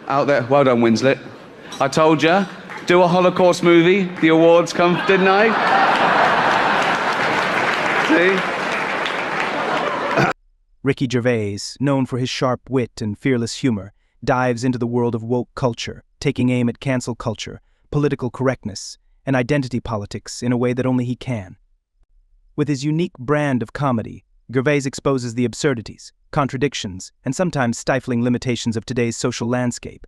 out there. Well done, Winslet. I told you, do a Holocaust movie. The awards come, didn't I? See? Ricky Gervais, known for his sharp wit and fearless humor, dives into the world of woke culture, taking aim at cancel culture, political correctness, and identity politics in a way that only he can. With his unique brand of comedy, Gervais exposes the absurdities, contradictions, and sometimes stifling limitations of today's social landscape.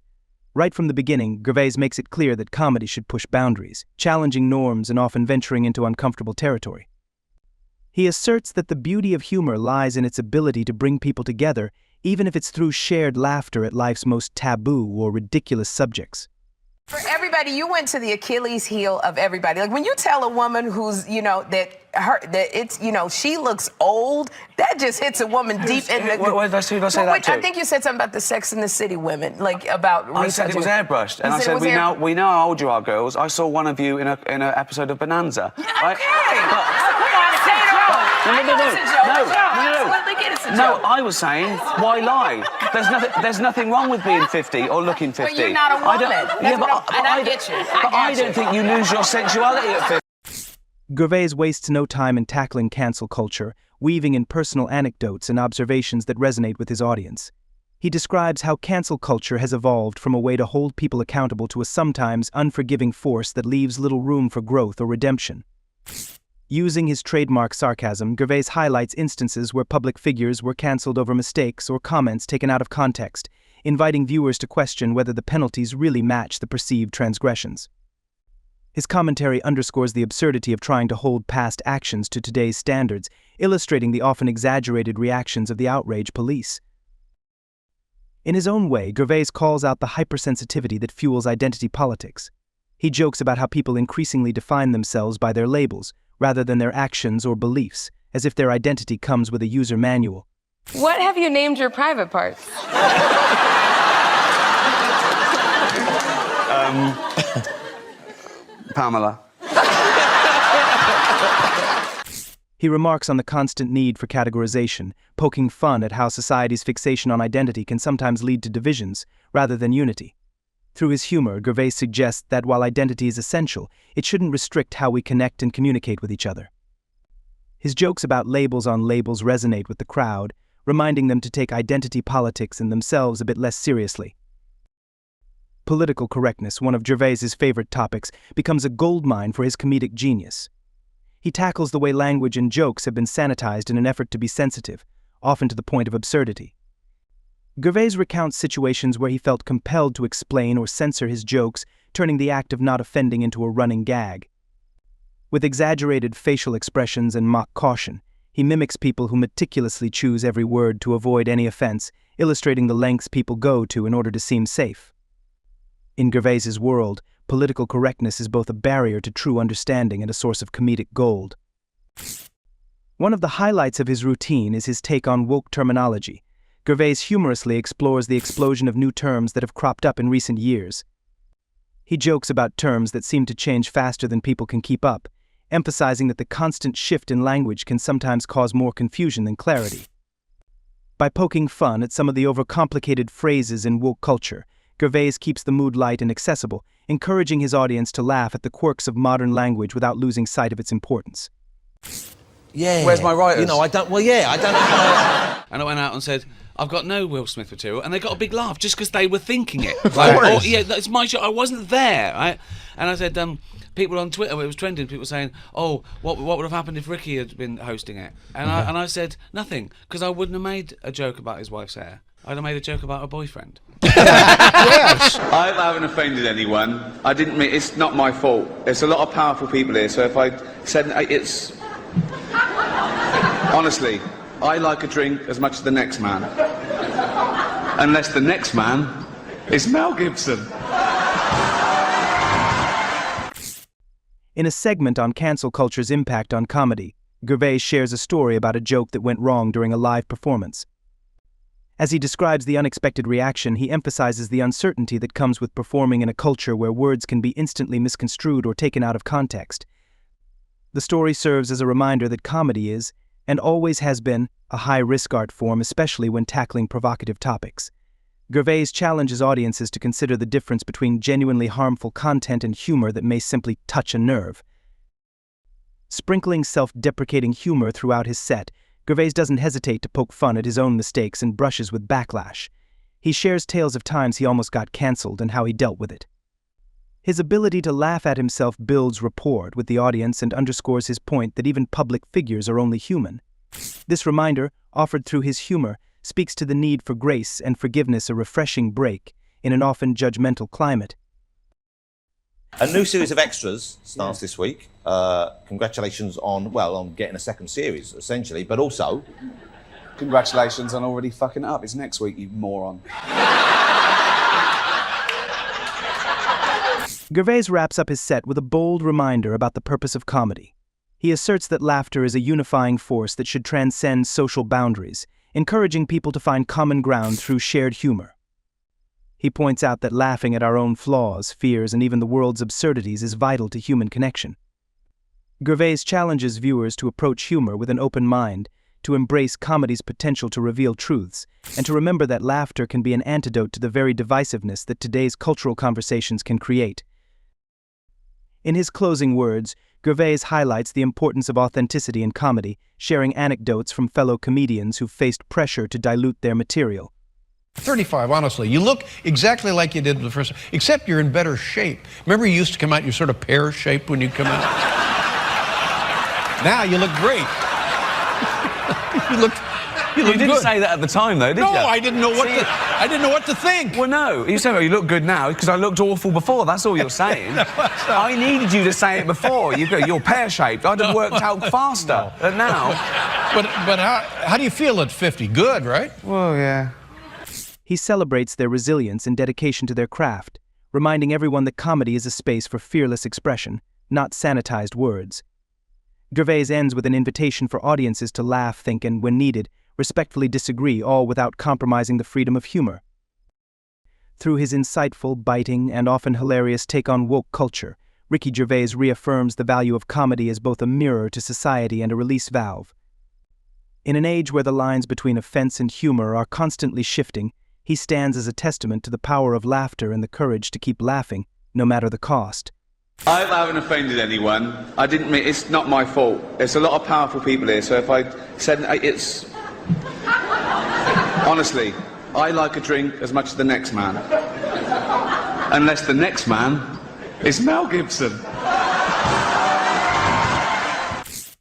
Right from the beginning, Gervais makes it clear that comedy should push boundaries, challenging norms and often venturing into uncomfortable territory. He asserts that the beauty of humor lies in its ability to bring people together, even if it's through shared laughter at life's most taboo or ridiculous subjects. For everybody, you went to the Achilles heel of everybody. Like when you tell a woman who's, that it's, she looks old, that just hits a woman deep in the... Who did I say that to? I think you said something about the Sex and the City women, like about... I said it was airbrushed, and I said, we know how old you are, girls. I saw one of you in an episode of Bonanza. Okay. No, I was saying, why lie? There's nothing wrong with being 50 or looking 50. But you're not a woman. I get you. I don't think you lose your sensuality at 50. Gervais wastes no time in tackling cancel culture, weaving in personal anecdotes and observations that resonate with his audience. He describes how cancel culture has evolved from a way to hold people accountable to a sometimes unforgiving force that leaves little room for growth or redemption. Using his trademark sarcasm, Gervais highlights instances where public figures were cancelled over mistakes or comments taken out of context, inviting viewers to question whether the penalties really match the perceived transgressions. His commentary underscores the absurdity of trying to hold past actions to today's standards, illustrating the often exaggerated reactions of the outrage police. In his own way, Gervais calls out the hypersensitivity that fuels identity politics. He jokes about how people increasingly define themselves by their labels, rather than their actions or beliefs, as if their identity comes with a user manual. What have you named your private parts? Pamela. He remarks on the constant need for categorization, poking fun at how society's fixation on identity can sometimes lead to divisions, rather than unity. Through his humor, Gervais suggests that while identity is essential, it shouldn't restrict how we connect and communicate with each other. His jokes about labels on labels resonate with the crowd, reminding them to take identity politics and themselves a bit less seriously. Political correctness, one of Gervais's favorite topics, becomes a goldmine for his comedic genius. He tackles the way language and jokes have been sanitized in an effort to be sensitive, often to the point of absurdity. Gervais recounts situations where he felt compelled to explain or censor his jokes, turning the act of not offending into a running gag. With exaggerated facial expressions and mock caution, he mimics people who meticulously choose every word to avoid any offense, illustrating the lengths people go to in order to seem safe. In Gervais's world, political correctness is both a barrier to true understanding and a source of comedic gold. One of the highlights of his routine is his take on woke terminology. Gervais humorously explores the explosion of new terms that have cropped up in recent years. He jokes about terms that seem to change faster than people can keep up, emphasizing that the constant shift in language can sometimes cause more confusion than clarity. By poking fun at some of the overcomplicated phrases in woke culture, Gervais keeps the mood light and accessible, encouraging his audience to laugh at the quirks of modern language without losing sight of its importance. Yeah. Where's my writers? I don't know. And I went out and said, I've got no Will Smith material, and they got a big laugh just because they were thinking it. That's my show. I wasn't there, right? And I said, people on Twitter, it was trending. People saying, "Oh, what would have happened if Ricky had been hosting it?" And I said nothing, because I wouldn't have made a joke about his wife's hair. I'd have made a joke about her boyfriend. Yes. I haven't offended anyone. I didn't mean. It's not my fault. There's a lot of powerful people here. So if I said it's honestly. I like a drink as much as the next man. Unless the next man is Mel Gibson. In a segment on cancel culture's impact on comedy, Gervais shares a story about a joke that went wrong during a live performance. As he describes the unexpected reaction, he emphasizes the uncertainty that comes with performing in a culture where words can be instantly misconstrued or taken out of context. The story serves as a reminder that comedy is, and always has been, a high-risk art form, especially when tackling provocative topics. Gervais challenges audiences to consider the difference between genuinely harmful content and humor that may simply touch a nerve. Sprinkling self-deprecating humor throughout his set, Gervais doesn't hesitate to poke fun at his own mistakes and brushes with backlash. He shares tales of times he almost got cancelled and how he dealt with it. His ability to laugh at himself builds rapport with the audience and underscores his point that even public figures are only human. This reminder, offered through his humor, speaks to the need for grace and forgiveness, a refreshing break in an often judgmental climate. A new series of extras starts this week. Congratulations on getting a second series, essentially, but also... Congratulations on already fucking it up. It's next week, you moron. Gervais wraps up his set with a bold reminder about the purpose of comedy. He asserts that laughter is a unifying force that should transcend social boundaries, encouraging people to find common ground through shared humor. He points out that laughing at our own flaws, fears, and even the world's absurdities is vital to human connection. Gervais challenges viewers to approach humor with an open mind, to embrace comedy's potential to reveal truths, and to remember that laughter can be an antidote to the very divisiveness that today's cultural conversations can create. In his closing words, Gervais highlights the importance of authenticity in comedy, sharing anecdotes from fellow comedians who faced pressure to dilute their material. 35, honestly. You look exactly like you did the first, except you're in better shape. Remember you used to come out, you're sort of pear-shaped when you come out? Now you look great. You look You didn't good. say that at the time, though, did you? No, I didn't know what to think. Well, no. You said, well, you look good now because I looked awful before. That's all you're saying. I needed you to say it before. You're pear-shaped. I'd have worked out faster. But now... But how do you feel at 50? Good, right? Well, yeah. He celebrates their resilience and dedication to their craft, reminding everyone that comedy is a space for fearless expression, not sanitized words. Gervais ends with an invitation for audiences to laugh, think, and, when needed, respectfully disagree, all without compromising the freedom of humor. Through his insightful, biting, and often hilarious take on woke culture, Ricky Gervais reaffirms the value of comedy as both a mirror to society and a release valve. In an age where the lines between offense and humor are constantly shifting, he stands as a testament to the power of laughter and the courage to keep laughing, no matter the cost. I haven't offended anyone. I didn't mean, it's not my fault. There's a lot of powerful people here, so if I said it's... Honestly, I like a drink as much as the next man. Unless the next man is Mel Gibson.